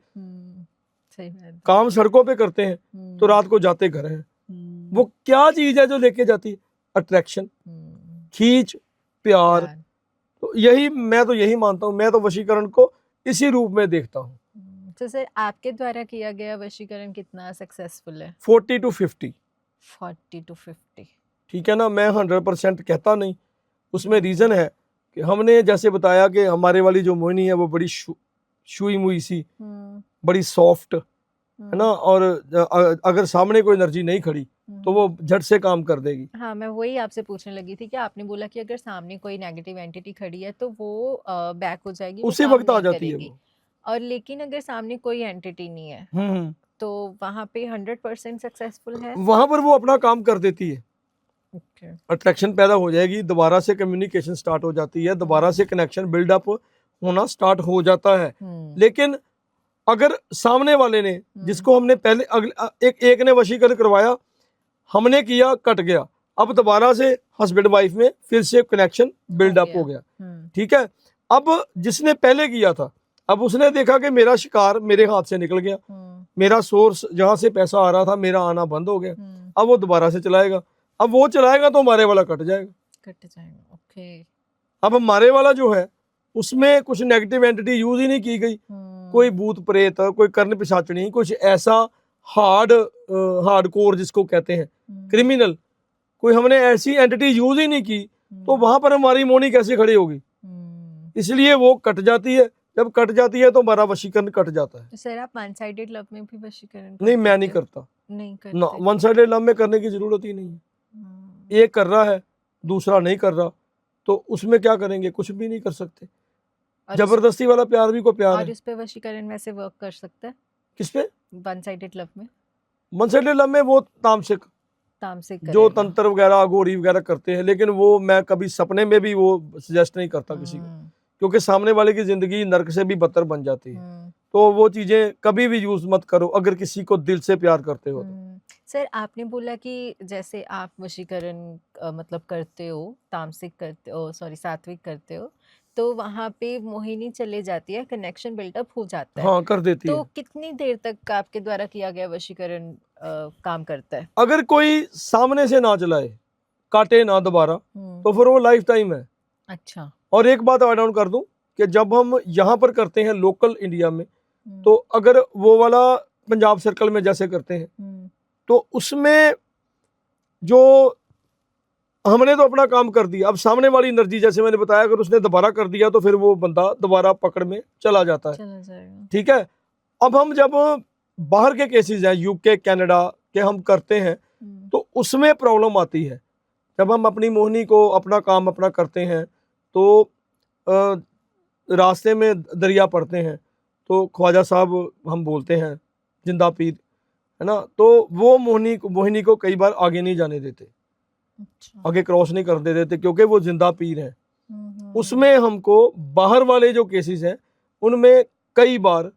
सही बात। काम सड़कों पे करते हैं, तो रात को जाते घर हैं। वो क्या चीज है जो लेके जाती है? अट्रैक्शन, खींच, प्यार। तो मैं तो यही मानता हूँ, मैं तो वशीकरण को इसी रूप में देखता हूँ। तो सर आपके द्वारा किया गया वशीकरण कितना सक्सेसफुल है? 40 to 50। 40 to 50। ठीक है ना, मैं 100% कहता नहीं। उसमें रीजन है कि हमने जैसे बताया कि हमारे वाली जो मोहिनी है वो बड़ी शुई मुई सी, बड़ी सॉफ्ट है ना, और अगर सामने कोई एनर्जी नहीं खड़ी तो वो झट से काम कर देगी। हाँ, मैं वही आपसे पूछने लगी थी कि आपने बोला कि अगर सामने कोई नेगेटिव एंटिटी खड़ी है तो वो बैक हो जाएगी, उसी वक्त आ जाती है वो। और लेकिन अगर सामने कोई एंटिटी नहीं है तो वहाँ पे 100% सक्सेसफुल है। वहां पर वो अपना काम कर देती है। अट्रैक्शन पैदा हो जाएगी, दोबारा से कम्युनिकेशन स्टार्ट हो जाती है, दोबारा से कनेक्शन बिल्डअप होना स्टार्ट हो जाता है। लेकिन अगर सामने वाले ने, जिसको हमने पहले एक ने वशीकरण करवाया, हमने किया, कट गया, अब दोबारा से हस्बैंड वाइफ में फिर से कनेक्शन बिल्डअप हो गया। ठीक है, अब जिसने पहले किया था, अब उसने देखा कि मेरा शिकार मेरे हाथ से निकल गया, मेरा सोर्स जहां से पैसा आ रहा था मेरा आना बंद हो गया। अब वो दोबारा से चलाएगा, अब वो चलाएगा तो हमारे वाला कट जाएगा। ओके। अब हमारे वाला जो है उसमें कुछ नेगेटिव एंटिटी यूज ही नहीं की गई, कोई भूत प्रेत, कोई कर्ण पिशाचनी, कुछ ऐसा हार्ड कोर जिसको कहते हैं क्रिमिनल, कोई हमने ऐसी एंटिटी यूज ही नहीं की, तो वहां पर हमारी मोनी कैसे खड़ी होगी? इसलिए वो कट जाती है। जब कट जाती है तो हमारा वशीकरण कट जाता है। तो सर आप वन साइडेड लव में भी वशीकरण नहीं, मैं नहीं करता। नहीं करते ना, वन साइडेड लव में करने की जरूरत ही नहीं है। एक कर रहा है, दूसरा नहीं कर रहा, तो उसमें क्या करेंगे? कुछ भी नहीं कर सकते। जबरदस्ती वाला प्यार भी को प्यार है। और इस पे वशीकरण वैसे वर्क कर सकता है? किस पे? वन साइडेड लव में। वन साइडेड लव में वो तामसिक जो तंत्र वगैरह घोड़ी वगैरह करते हैं, लेकिन वो मैं कभी सपने में भी वो सजेस्ट नहीं करता किसी को, क्योंकि सामने वाले की जिंदगी नर्क से भी बदतर बन जाती है। तो वो चीजें कभी भी यूज मत करो अगर किसी को दिल से प्यार करते हो तो। सर आपने बोला कि जैसे आप वशीकरण मतलब करते हो, तामसिक करते हो, सॉरी सात्विक करते हो, तो वहाँ पे मोहिनी चले जाती है, कनेक्शन बिल्डअप हो जाता है। हाँ, कर देती तो है। कितनी देर तक आपके द्वारा किया गया वशीकरण काम करता है? अगर कोई सामने से ना चलाए, काटे ना दोबारा, तो फिर वो लाइफ टाइम है। अच्छा। और एक बात ऐड ऑन कर दूं कि जब हम यहाँ पर करते हैं लोकल इंडिया में, तो अगर वो वाला पंजाब सर्कल में जैसे करते हैं, तो उसमें जो हमने तो अपना काम कर दिया, अब सामने वाली एनर्जी, जैसे मैंने बताया, अगर उसने दोबारा कर दिया तो फिर वो बंदा दोबारा पकड़ में चला जाता है। ठीक है, अब हम जब बाहर के केसेस हैं, यूके कनाडा के हम करते हैं, तो उसमें प्रॉब्लम आती है। जब हम अपनी मोहिनी को अपना काम अपना करते हैं, तो रास्ते में दरिया पड़ते हैं, तो ख्वाजा साहब हम बोलते हैं, जिंदा पीर है ना, तो वो मोहिनी को कई बार आगे नहीं जाने देते। अच्छा। आगे क्रॉस नहीं कर देते, क्योंकि वो जिंदा पीर है। उसमें हमको बाहर वाले जो केसेस हैं उनमें कई बार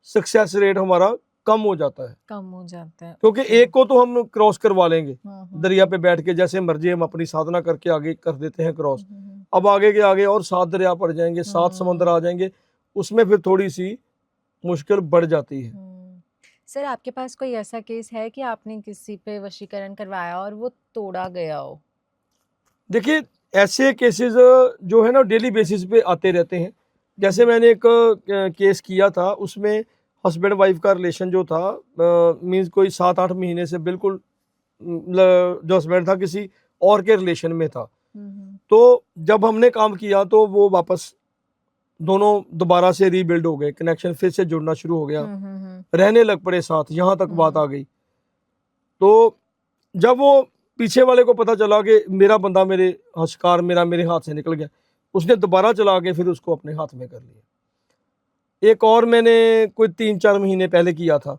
सक्सेस रेट हमारा कम हो जाता है, क्योंकि एक को तो हम क्रॉस करवा लेंगे दरिया पे बैठ के, जैसे मर्जी हम अपनी साधना करके आगे कर देते हैं क्रॉस। अब आगे के आगे और 7 दरिया पड़ जाएंगे, 7 समंदर आ जाएंगे, उसमें फिर थोड़ी सी मुश्किल बढ़ जाती है। सर आपके पास कोई ऐसा केस है कि आपने किसी पे वशीकरण करवाया और वो तोड़ा गया हो? देखिए, ऐसे केसेस जो है ना डेली बेसिस पे आते रहते हैं। जैसे मैंने एक केस किया था, उसमें हस्बैंड वाइफ का रिलेशन जो था, मींस कोई 7-8 महीने से बिल्कुल जो हस्बैंड था किसी और के रिलेशन में था। तो जब हमने काम किया तो वो वापस दोनों दोबारा से रीबिल्ड हो गए, कनेक्शन फिर से जुड़ना शुरू हो गया, रहने लग पड़े साथ, यहाँ तक बात आ गई। तो जब वो पीछे वाले को पता चला कि मेरा बंदा शिकार मेरे हाथ से निकल गया, उसने दोबारा चला के फिर उसको अपने हाथ में कर लिया। एक और मैंने कोई 3-4 महीने पहले किया था,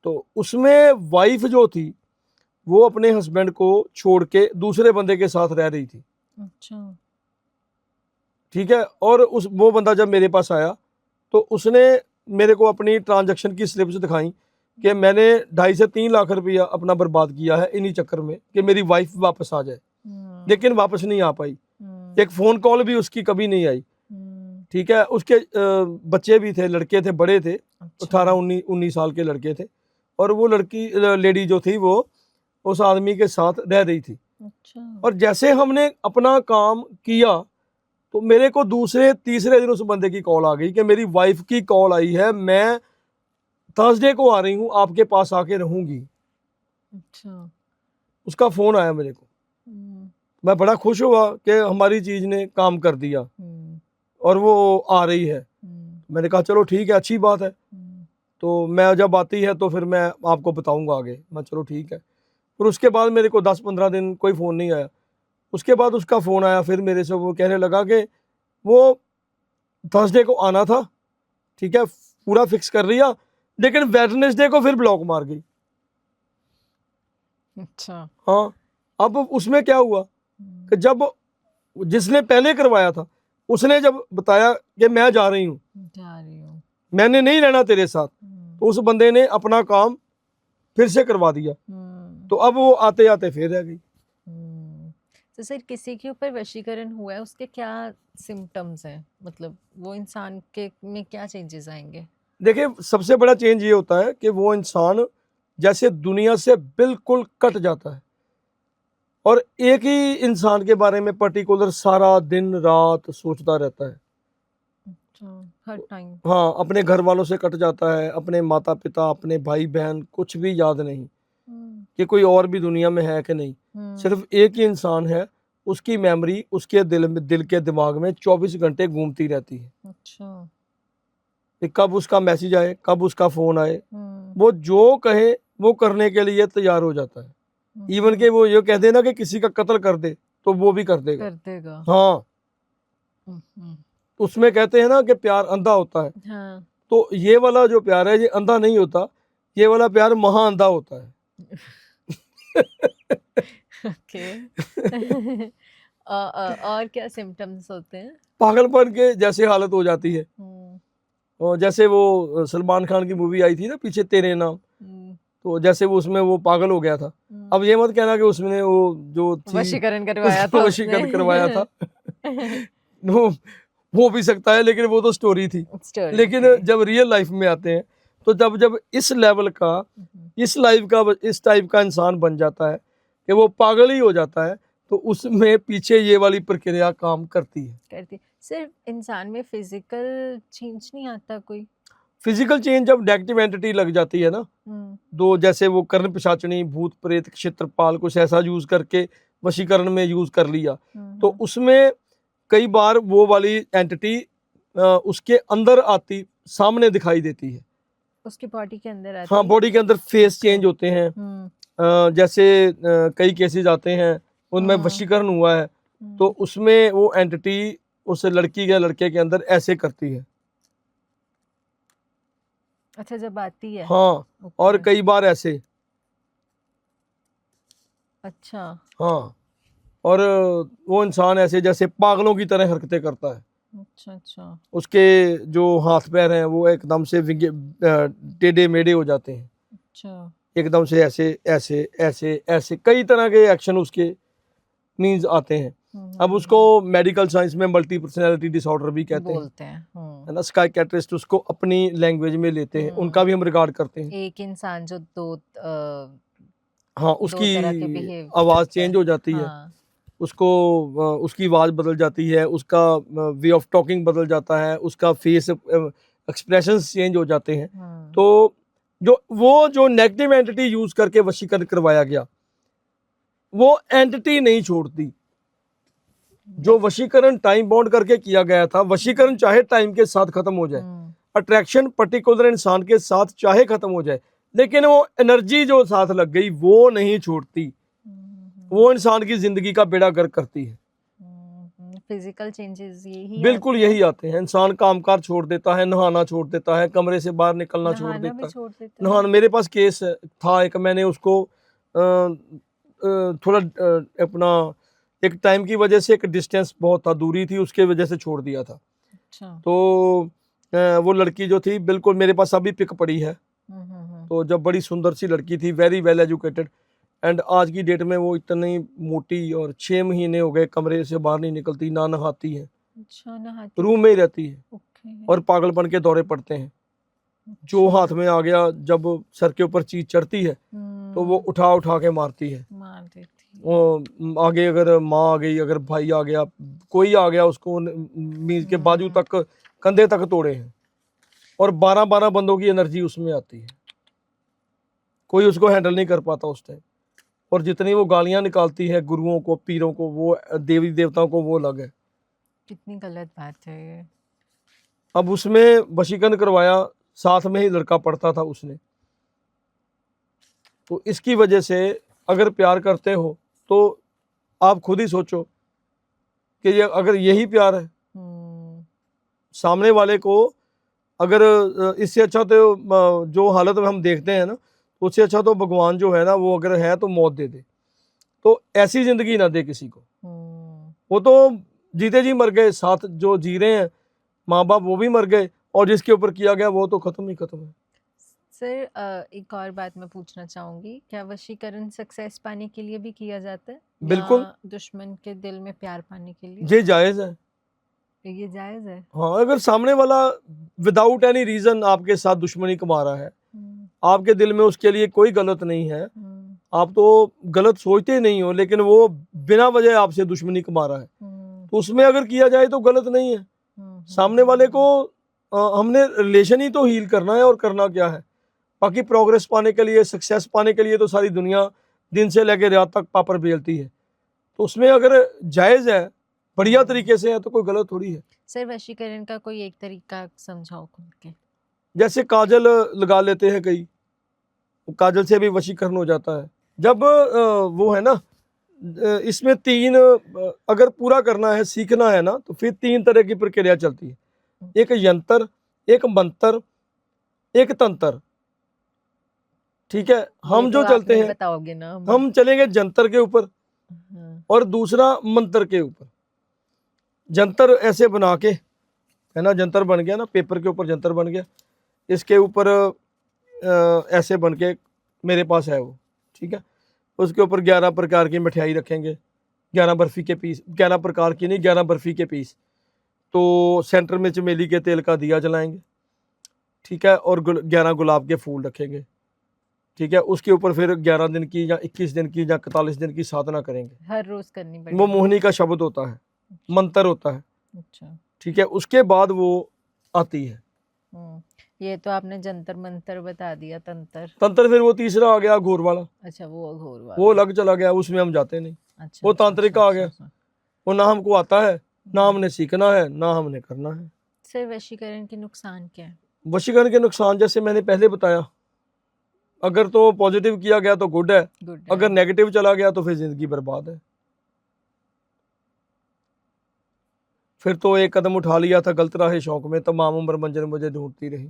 तो उसमें वाइफ जो थी वो अपने हस्बैंड को छोड़ के दूसरे बंदे के साथ रह रही थी। अच्छा। ठीक है, और वो बंदा जब मेरे पास आया तो उसने मेरे को अपनी ट्रांजैक्शन की स्लिप्स दिखाई, कि मैंने 2.5 से 3 लाख रुपया अपना बर्बाद किया है इन्हीं चक्कर में कि मेरी वाइफ वापस आ जाए, लेकिन वापस नहीं आ पाई। एक फ़ोन कॉल भी उसकी कभी नहीं आई। ठीक है, उसके बच्चे भी थे, लड़के थे, बड़े थे, 18-19 साल के लड़के थे, और वो लड़की लेडी जो थी वो उस आदमी के साथ रह रही थी। और जैसे हमने अपना काम किया तो मेरे को दूसरे तीसरे दिन उस बंदे की कॉल आ गई कि मेरी वाइफ की कॉल आई है, मैं थर्सडे को आ रही हूँ, आपके पास आके रहूंगी। उसका फोन आया मेरे को, मैं बड़ा खुश हुआ कि हमारी चीज ने काम कर दिया और वो आ रही है। मैंने कहा चलो ठीक है, अच्छी बात है, तो मैं जब आती है तो फिर मैं आपको बताऊंगा आगे। मैं चलो ठीक है। फिर उसके बाद मेरे को 10-15 दिन कोई फ़ोन नहीं आया। उसके बाद उसका फ़ोन आया फिर मेरे से, वो कहने लगा कि वो थर्सडे को आना था, ठीक है, पूरा फिक्स कर लिया, लेकिन वेडनेसडे को फिर ब्लॉक मार गई। अच्छा। हाँ, अब उसमें क्या हुआ कि जब जिसने पहले करवाया था उसने जब बताया कि मैं जा रही हूँ, मैंने नहीं रहना तेरे साथ, तो उस बंदे ने अपना काम फिर से करवा दिया। तो अब वो आते आते फिर रह गई। तो सर, किसी के ऊपर वशीकरण हुआ है, उसके क्या सिम्टम्स हैं, मतलब वो इंसान के में क्या चेंजेस आएंगे? देखिए, सबसे बड़ा चेंज ये होता है कि वो इंसान जैसे दुनिया से बिल्कुल कट जाता है और एक ही इंसान के बारे में पर्टिकुलर सारा दिन रात सोचता रहता है। हर टाइम। हाँ, अपने घर वालों से कट जाता है, अपने माता पिता, अपने भाई बहन, कुछ भी याद नहीं कि कोई और भी दुनिया में है कि नहीं। सिर्फ एक ही इंसान है, उसकी मेमोरी उसके दिल के दिमाग में 24 घंटे घूमती रहती है। अच्छा। कि कब उसका मैसेज आए, कब उसका फोन आए, वो जो कहे वो करने के लिए तैयार हो जाता है। इवन के वो ये कह देना कि किसी का कत्ल कर दे तो वो भी कर देगा। हाँ, उसमें कहते हैं ना कि प्यार अंधा होता है। हाँ। तो ये वाला जो प्यार है ये अंधा नहीं होता, ये वाला प्यार महा अंधा होता है। ओके। और क्या सिम्टम्स होते हैं? पागलपन के जैसे हालत हो जाती है। और जैसे वो सलमान खान की मूवी आई थी ना पीछे, तेरे नाम, तो जैसे वो उसमें वो पागल हो गया था। अब ये मत कहना कि उसने वो जो थी वशीकरण करवाया था, वशीकरण करवाया था। वो भी सकता है, लेकिन वो तो स्टोरी थी। लेकिन जब रियल लाइफ में आते हैं तो जब इस लेवल का, इस टाइप का इंसान बन जाता है कि वो पागल ही हो जाता है, तो उसमें पीछे ये वाली प्रक्रिया काम करती है। सिर्फ इंसान में फिजिकल चेंज नहीं आता कोई? फिजिकल चेंज जब नेगेटिव एंटिटी लग जाती है ना, तो जैसे वो कर्ण पिशाचनी, भूत प्रेत, क्षेत्रपाल, कुछ ऐसा यूज करके वशीकरण में यूज कर लिया, तो उसमें कई बार वो वाली एंटिटी उसके अंदर आती, सामने दिखाई देती है, उसकी बॉडी के अंदर आती। हाँ, बॉडी के अंदर फेस चेंज होते हैं। जैसे कई केसेस आते हैं उनमें वशीकरण हुआ है, तो उसमें वो एंटिटी उस लड़की या लड़के के अंदर ऐसे करती है। अच्छा, जब आती है। हाँ, और कई बार ऐसे। अच्छा। हाँ, और वो इंसान ऐसे जैसे पागलों की तरह हरकतें करता है। अच्छा। उसके जो हाथ पैर हैं वो एकदम से टेढ़े मेढ़े हो जाते हैं। अच्छा। एकदम से ऐसे ऐसे ऐसे ऐसे कई तरह के एक्शन उसके मीन्स आते हैं। अब उसको मेडिकल साइंस में मल्टी पर्सनैलिटी डिसऑर्डर भी कहते हैं, है ना। साइकियाट्रिस्ट उसको अपनी लैंग्वेज में लेते हैं, उनका भी हम रिगार्ड करते हैं। एक इंसान जो हाँ, उसकी आवाज़ चेंज हो जाती है, उसको उसकी आवाज़ बदल जाती है, उसका वे ऑफ टॉकिंग बदल जाता है, उसका फेस एक्सप्रेशंस चेंज हो जाते हैं। तो जो नेगेटिव एंटिटी यूज करके वशीकरण करवाया गया, वो एंटिटी नहीं छोड़ती। जो वशीकरण टाइम बाउंड करके किया गया था, वशीकरण चाहे टाइम के साथ खत्म हो जाए, अट्रैक्शन पर्टिकुलर इंसान के साथ चाहे खत्म हो जाए, लेकिन वो एनर्जी जो साथ लग गई वो नहीं छोड़ती, वो इंसान की जिंदगी का बेड़ा गर्क करती है। फिजिकल चेंजेस बिल्कुल यही आते हैं। इंसान कामकाज छोड़ देता है, नहाना छोड़ देता है, कमरे से बाहर निकलना छोड़ देता है। नहाना, मेरे पास केस था एक, मैंने उसको थोड़ा अपना एक टाइम की वजह से, एक डिस्टेंस बहुत था, दूरी थी, उसके वजह से छोड़ दिया था। अच्छा। तो वो लड़की जो थी बिल्कुल मेरे पास अभी पिक पड़ी है, तो जब बड़ी सुंदर सी लड़की थी, वेरी वेल एजुकेटेड, एंड आज की डेट में वो इतनी मोटी और 6 महीने हो गए कमरे से बाहर नहीं निकलती, ना नहाती है, अच्छा, नहाती रूम में ही रहती है, ओके। और पागलपन के दौरे पड़ते हैं। जो हाथ में आ गया, जब सर के ऊपर चीज चढ़ती है तो वो उठा उठा के मारती है। मार देती। वो आगे अगर माँ आ गई, अगर भाई आ गया, कोई आ गया, उसको मीज के बाजू तक, कंधे तक तोड़े हैं, और 12-12 बंदों की एनर्जी उसमें आती है, कोई उसको हैंडल नहीं कर पाता उस टाइम। और जितनी वो गालियां निकालती है गुरुओं को, पीरों को, वो देवी देवताओं को, वो अलग है। कितनी गलत बात है ये। अब उसमें वशीकरण करवाया, साथ में ही लड़का पढ़ता था उसने, तो इसकी वजह से अगर प्यार करते हो तो आप खुद ही सोचो कि ये अगर यही प्यार है सामने वाले को, अगर इससे अच्छा तो जो हालत में हम देखते हैं ना, उससे अच्छा तो भगवान जो है ना, वो अगर है तो मौत दे दे, तो ऐसी जिंदगी ना दे किसी को। वो तो जीते जी मर गए, साथ जो जी रहे हैं माँ बाप वो भी मर गए, और जिसके ऊपर किया गया वो तो खत्म ही खत्म है। सर एक और बात मैं पूछना चाहूंगी, क्या वशीकरण सक्सेस पाने के लिए भी किया जाता है? बिल्कुल। या दुश्मन के दिल में प्यार पाने के लिए? ये जायज है। ये जायज है। हाँ, अगर सामने वाला विदाउट एनी रीजन आपके साथ दुश्मनी कमा रहा है, आपके दिल में उसके लिए कोई गलत नहीं है, आप तो गलत सोचते नहीं हो, लेकिन वो बिना वजह आपसे दुश्मनी कमा रहा है, तो उसमें अगर किया जाए तो गलत नहीं है। सामने वाले को हमने रिलेशन ही तो हील करना है, और करना क्या है, बाकी प्रोग्रेस पाने के लिए, सक्सेस पाने के लिए तो सारी दुनिया दिन से लेकर रात तक पापड़ बेलती है, तो उसमें अगर जायज है, बढ़िया तरीके से है, तो कोई गलत थोड़ी है। सर वशीकरण का कोई एक तरीका समझाओ खुल के। जैसे काजल लगा लेते हैं कई, काजल से भी वशीकरण हो जाता है। जब वो है ना, इसमें 3 अगर पूरा करना है, सीखना है ना, तो फिर 3 तरह की प्रक्रिया चलती है, एक यंत्र, एक मंत्र, एक तंत्र। ठीक है, हम जो चलते हैं, बताओगे ना, हम चलेंगे जंतर के ऊपर, और दूसरा मंत्र के ऊपर। जंतर ऐसे बना के, है ना, जंतर बन गया ना, पेपर के ऊपर जंतर बन गया, इसके ऊपर ऐसे बन के मेरे पास है वो, ठीक है, उसके ऊपर 11 प्रकार की मिठाई रखेंगे, 11 बर्फी के पीस, 11 प्रकार की नहीं, 11 बर्फी के पीस, तो सेंटर में चमेली के तेल का दिया जलाएंगे, ठीक है, और 11 गुलाब के फूल रखेंगे, ठीक है, उसके ऊपर फिर 11 दिन की या 21 दिन की या 41 दिन की साधना करेंगे, हर रोज करनी पड़ेगी। वो मोहिनी का शब्द होता है, मंत्र होता है, अच्छा, ठीक है, उसके बाद वो आती है। ये तो आपने जंतर मंतर बता दिया, तंत्र। तंत्र फिर वो तीसरा आ गया, घोर वाला। अच्छा, वो घोर वाला, वो अलग चला गया, उसमें हम जाते नहीं। अच्छा, वो तांत्रिक का आ गया, वो ना हमको आता है, ना हमने सीखना है, ना हमने करना है। सर वशीकरण के नुकसान क्या है? वशीकरण के नुकसान जैसे मैंने पहले बताया, अगर तो पॉजिटिव किया गया तो गुड है, अगर नेगेटिव चला गया तो फिर जिंदगी बर्बाद है। फिर तो एक कदम उठा लिया था गलत राह शौक में, तमाम उम्र मंजिल मुझे ढूंढती रही,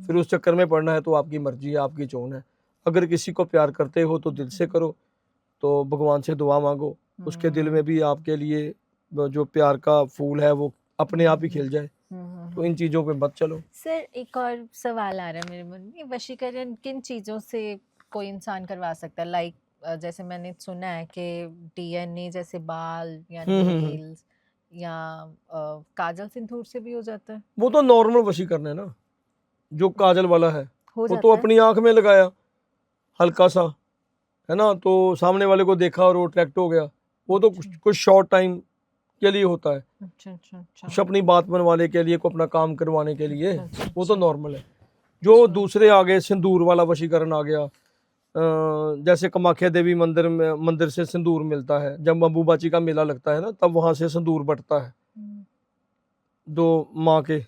फिर उस चक्कर में पड़ना है तो आपकी मर्जी है, आपकी चोन है। अगर किसी को प्यार करते हो तो दिल से करो, तो भगवान से दुआ मांगो, उसके दिल में भी आपके लिए जो प्यार का फूल है वो अपने आप ही खिल जाए, तो इन चीज़ों पे मत चलो। सर एक और सवाल आ रहा है मेरे मन में, वशीकरण किन चीज़ों से कोई इंसान करवा सकता है? लाइक जैसे मैंने सुना है कि DNA जैसे बाल या नेल्स या काजल सिंदूर से भी हो जाता है। वो तो नॉर्मल वशीकरण है ना, जो काजल वाला है वो तो है? अपनी आंख में लगाया हल्का सा, है ना, तो सामने वाले को देखा और वो अट्रैक्ट हो गया, वो तो कुछ शॉर्ट टाइम के लिए होता है। अच्छा। कुछ अपनी बात बनवाने के लिए, को अपना काम करवाने के लिए, वो तो नॉर्मल है। जो दूसरे आ गए, सिंदूर वाला वशीकरण आ गया, जैसे कामाख्या देवी मंदिर से सिंदूर मिलता है, जब अम्बुबाची का मेला लगता है ना, तब वहां से सिंदूर बटता है, दो माँ के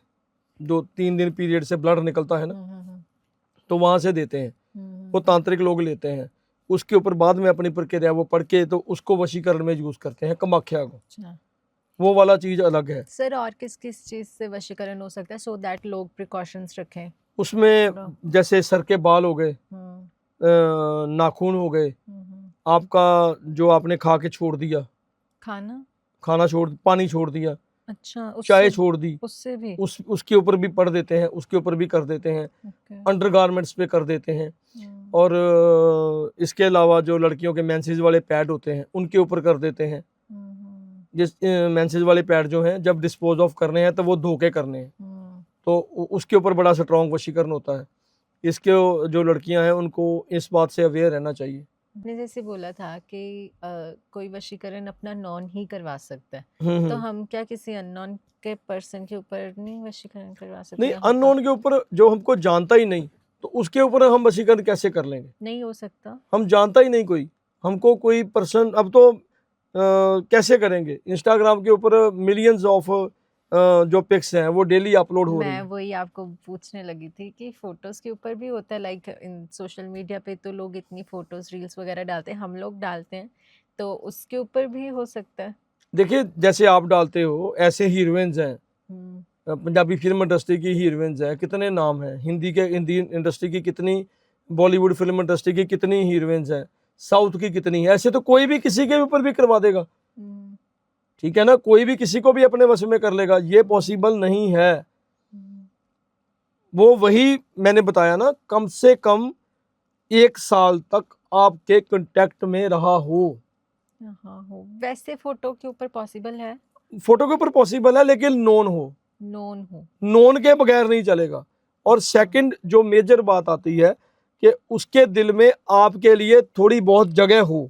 2-3 दिन पीरियड से ब्लड निकलता है ना, तो वहां से देते हैं, वो तांत्रिक लोग लेते हैं, उसके ऊपर बाद में अपनी प्रक्रिया वो पढ़ के तो उसको वशीकरण में यूज करते हैं, कामाख्या को। वो वाला चीज अलग है। सर और किस किस चीज से वशीकरण हो सकता है, सो दैट लोग प्रिकॉशंस रखें? उसमें जैसे सर के बाल हो गए, नाखून हो गए, आपका जो आपने खा के छोड़ दिया, खाना पानी छोड़ दिया, अच्छा, चाय छोड़ दी, उससे भी उसके ऊपर भी पढ़ देते हैं, उसके ऊपर भी कर देते हैं, अंडरगारमेंट्स पे कर देते हैं। और इसके अलावा जो लड़कियों के मेंसेस वाले पैड होते हैं उनके ऊपर कर देते हैं। जिस मेंसेस वाले पैड जो हैं जब डिस्पोज ऑफ करने हैं तो वो धो के करने हैं, तो उसके ऊपर बड़ा स्ट्रॉन्ग वशीकरण होता है। इसके जो लड़कियां हैं उनको इस बात से अवेयर रहना चाहिए। आपने जैसे बोला था कि कोई वशीकरण अपना नॉन ही करवा सकता है, तो हम क्या किसी अननोन के पर्सन के ऊपर नहीं वशीकरण करवा सकते? नहीं, अननोन के ऊपर जो हमको जानता ही नहीं तो उसके ऊपर हम वशीकरण कैसे कर लेंगे? नहीं हो सकता, हम जानता ही नहीं कोई, हमको कोई पर्सन, अब तो कैसे करेंगे? इंस्टाग्राम के ऊपर मिलियंस ऑफ जो पिक्स हैं वो डेली अपलोड हो रही मैं हैं। वही आपको पूछने लगी थी कि फोटोज के ऊपर भी होता है, लाइक इन सोशल मीडिया पे तो लोग इतनी फोटोज रील्स वगैरह डालते हैं, हम लोग डालते हैं, तो उसके ऊपर भी हो सकता है। देखिए, जैसे आप डालते हो ऐसे हीरोइंस हैं, पंजाबी फिल्म इंडस्ट्री की हीरोइंस हैं, कितने नाम हैं, हिंदी इंडस्ट्री की कितनी, बॉलीवुड फिल्म इंडस्ट्री की कितनी हीरोइंस हैं, साउथ की कितनी है, ऐसे तो कोई भी किसी के ऊपर भी करवा देगा। ठीक है ना, कोई भी किसी को भी अपने वश में कर लेगा, ये पॉसिबल नहीं है। वो वही मैंने बताया ना, कम से कम 1 साल तक आपके कांटेक्ट में रहा हो। वैसे फोटो के ऊपर पॉसिबल है? फोटो के ऊपर पॉसिबल है, लेकिन नोन के बगैर नहीं चलेगा। और सेकंड जो मेजर बात आती है कि उसके दिल में आपके लिए थोड़ी बहुत जगह हो।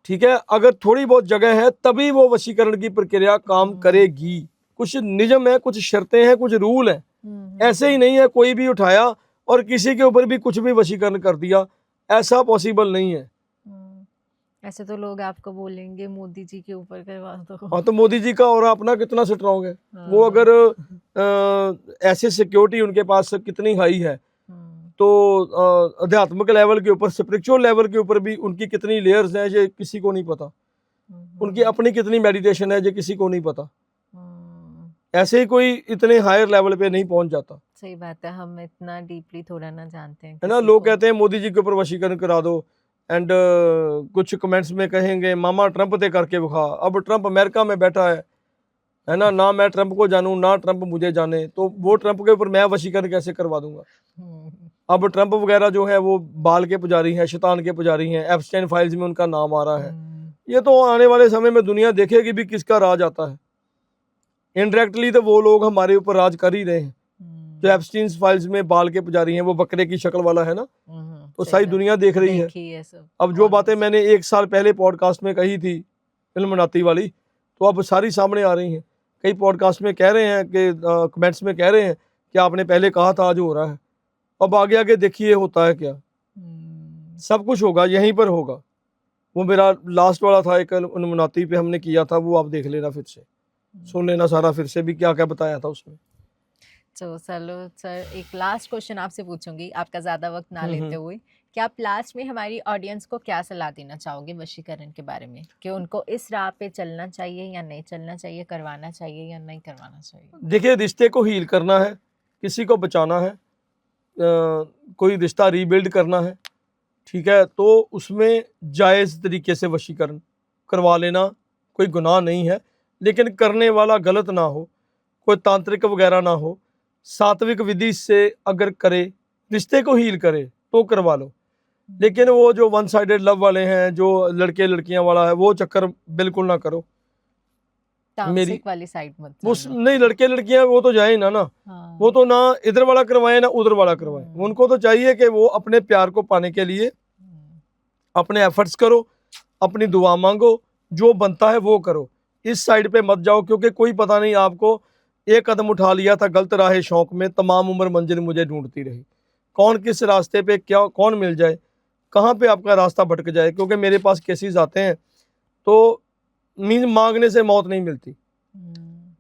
ठीक है, अगर थोड़ी बहुत जगह है तभी वो वशीकरण की प्रक्रिया काम करेगी। कुछ नियम है, कुछ शर्तें हैं, कुछ रूल हैं। ऐसे ही नहीं है कोई भी उठाया और किसी के ऊपर भी कुछ भी वशीकरण कर दिया, ऐसा पॉसिबल नहीं है। ऐसे तो लोग आपको बोलेंगे मोदी जी के ऊपर करवा दो। हाँ, तो मोदी जी का और अपना कितना स्ट्रॉन्ग है। वो अगर ऐसे सिक्योरिटी उनके पास कितनी हाई है, तो आध्यात्मिक लेवल के ऊपर, स्पिरिचुअल लेवल के ऊपर भी उनकी कितनी लेयर्स हैं ये किसी को नहीं पता। उनकी अपनी कितनी मेडिटेशन है ये किसी को नहीं पता। ऐसे ही कोई इतने हायर लेवल पे नहीं पहुंच जाता। सही बात है, हम इतना डीपली थोड़ा ना जानते हैं, है ना। लोग कहते हैं मोदी जी के ऊपर वशीकरण करा दो, एंड कुछ कमेंट्स में कहेंगे मामा ट्रंप ते करके दिखा। अब ट्रंप अमेरिका में बैठा है ना मैं ट्रंप को जानूं ना ट्रंप मुझे जाने, तो वो ट्रंप के ऊपर मैं वशीकरण कैसे करवा दूंगा? अब ट्रंप वगैरह जो है वो बाल के पुजारी हैं, शैतान के पुजारी हैं, एप्स्टाइन फाइल्स में उनका नाम आ रहा है। ये तो आने वाले समय में दुनिया देखेगी भी किसका राज आता है। इनडायरेक्टली तो वो लोग हमारे ऊपर राज कर ही रहे हैं। जो एप्स्टाइन फाइल्स में बाल के पुजारी हैं, वो बकरे की शक्ल वाला है ना, तो सारी दुनिया देख रही है। अब जो बातें मैंने 1 साल पहले पॉडकास्ट में कही थी इल्युमिनाती वाली, तो अब सारी सामने आ रही हैं। कई पॉडकास्ट में कह रहे हैं कि कमेंट्स में कह रहे हैं कि आपने पहले कहा था, आज हो रहा है। अब आगे आगे देखिए होता है क्या। सब कुछ होगा, यहीं पर होगा। वो मेरा लास्ट वाला था एक इल्युमिनाती पे हमने किया था, वो आप देख लेना, फिर से सुन लेना सारा, फिर से भी क्या क्या बताया था उसमें। तो चलो सर, एक लास्ट क्वेश्चन आपसे पूछूंगी, आपका ज़्यादा वक्त ना लेते हुए, कि आप लास्ट में हमारी ऑडियंस को क्या सलाह देना चाहोगे वशीकरण के बारे में, कि उनको इस राह पे चलना चाहिए या नहीं चलना चाहिए, करवाना चाहिए या नहीं करवाना चाहिए? देखिए, रिश्ते को हील करना है, किसी को बचाना है, कोई रिश्ता रीबिल्ड करना है, ठीक है, तो उसमें जायज़ तरीके से वशीकरण करवा लेना कोई गुनाह नहीं है, लेकिन करने वाला गलत ना हो, कोई तांत्रिक वगैरह ना हो, सात्विक विधि से अगर करे, रिश्ते को हील करे तो करवा लो। लेकिन वो जो वन साइडेड लव वाले हैं, जो लड़के लड़कियां वाला है, वो चक्कर बिल्कुल ना करो। मेरी वाली साइड मत वो नहीं, लड़के लड़कियां वो तो जाए ना। हाँ। वो तो ना इधर वाला करवाए ना उधर वाला करवाए। उनको तो चाहिए कि वो अपने प्यार को पाने के लिए अपने एफर्ट्स करो, अपनी दुआ मांगो, जो बनता है वो करो। इस साइड पे मत जाओ, क्योंकि कोई पता नहीं, आपको एक कदम उठा लिया था गलत राह शौक में, तमाम उम्र मंजिल मुझे ढूंढती रही। कौन किस रास्ते पे क्या कौन मिल जाए, कहाँ पे आपका रास्ता भटक जाए। क्योंकि मेरे पास केसेस आते हैं तो मीन मांगने से मौत नहीं मिलती,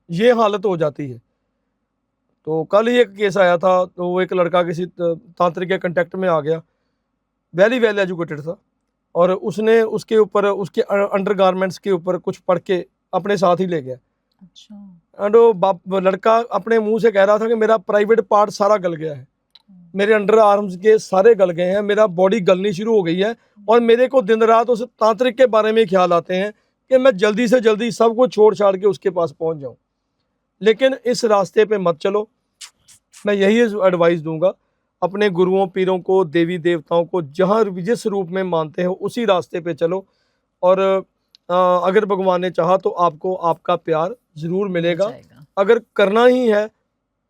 ये हालत हो जाती है। तो कल ही एक केस आया था, तो वो एक लड़का किसी तांत्रिक के कांटेक्ट में आ गया, वेरी वेल एजुकेटेड था, और उसने उसके ऊपर, उसके अंडरगारमेंट्स के ऊपर कुछ पढ़ के अपने साथ ही ले गया। अच्छा। एंड वो लड़का अपने मुंह से कह रहा था कि मेरा प्राइवेट पार्ट सारा गल गया है, मेरे अंडर आर्म्स के सारे गल गए हैं, मेरा बॉडी गलनी शुरू हो गई है, और मेरे को दिन रात उस तांत्रिक के बारे में ख्याल आते हैं कि मैं जल्दी से जल्दी सब कुछ छोड़ छाड़ के उसके पास पहुंच जाऊं, लेकिन इस रास्ते पे मत चलो। मैं यही एडवाइस दूंगा, अपने गुरुओं पीरों को, देवी देवताओं को जहाँ जिस रूप में मानते हो उसी रास्ते पे चलो। और अगर भगवान ने चाहा तो आपको आपका प्यार ज़रूर मिलेगा। अगर करना ही है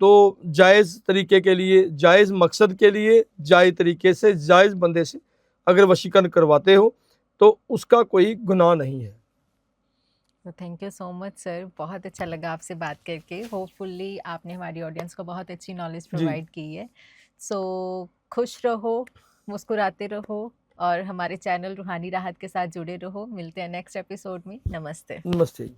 तो जायज़ तरीके के लिए, जायज़ मकसद के लिए, जायज़ तरीके से, जायज़ बंदे से अगर वशीकरण करवाते हो तो उसका कोई गुनाह नहीं है। तो thank you so much sir, बहुत अच्छा लगा आपसे बात करके। होपफुली आपने हमारी ऑडियंस को बहुत अच्छी नॉलेज प्रोवाइड की है। सो खुश रहो, मुस्कुराते रहो और हमारे चैनल रूहानी राहत के साथ जुड़े रहो। मिलते हैं नेक्स्ट एपिसोड में। नमस्ते। नमस्ते।